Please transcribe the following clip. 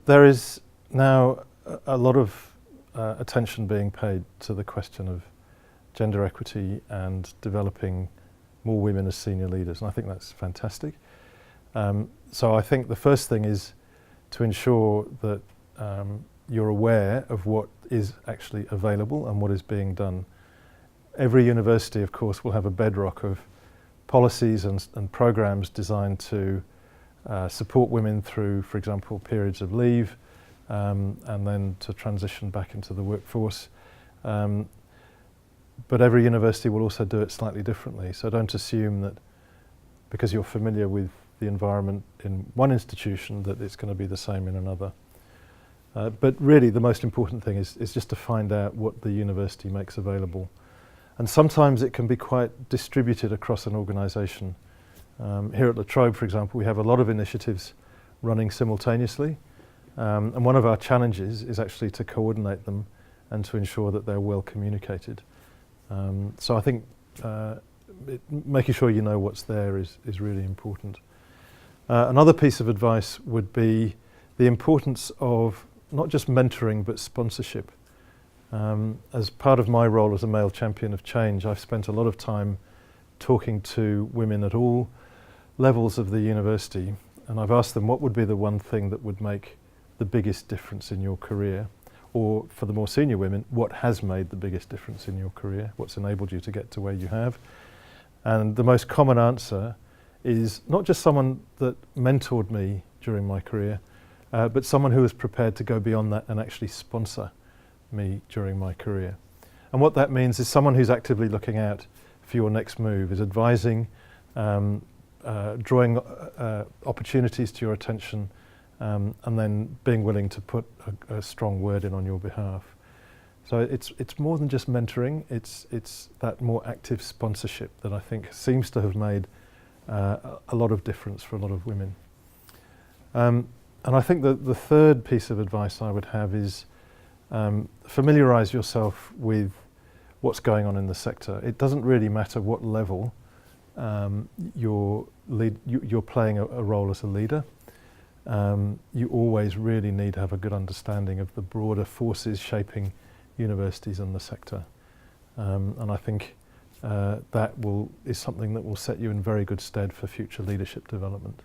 There is now a lot of attention being paid to the question of gender equity and developing more women as senior leaders, and I think that's fantastic. So I think the first thing is to ensure that you're aware of what is actually available and what is being done. Every university, of course, will have a bedrock of policies and programs designed to support women through, for example, periods of leave, and then to transition back into the workforce. But every university will also do it slightly differently, so don't assume that because you're familiar with the environment in one institution that it's going to be the same in another. But really the most important thing is just to find out what the university makes available. And sometimes it can be quite distributed across an organisation. Here at the Trobe, for example, we have a lot of initiatives running simultaneously, and one of our challenges is actually to coordinate them and to ensure that they're well communicated. So I think making sure you know what's there is really important. Another piece of advice would be the importance of not just mentoring but sponsorship. As part of my role as a male champion of change, I've spent a lot of time talking to women at all levels of the university, and I've asked them what would be the one thing that would make the biggest difference in your career, or for the more senior women, what has made the biggest difference in your career, what's enabled you to get to where you have. And the most common answer is not just someone that mentored me during my career, but someone who was prepared to go beyond that and actually sponsor me during my career. And what that means is someone who's actively looking out for your next move, is advising, drawing opportunities to your attention, and then being willing to put a strong word in on your behalf. So it's more than just mentoring, it's that more active sponsorship that I think seems to have made a lot of difference for a lot of women. And I think that the third piece of advice I would have is familiarise yourself with what's going on in the sector. It doesn't really matter what level you're playing a role as a leader. You always really need to have a good understanding of the broader forces shaping universities and the sector. And I think that is something that will set you in very good stead for future leadership development.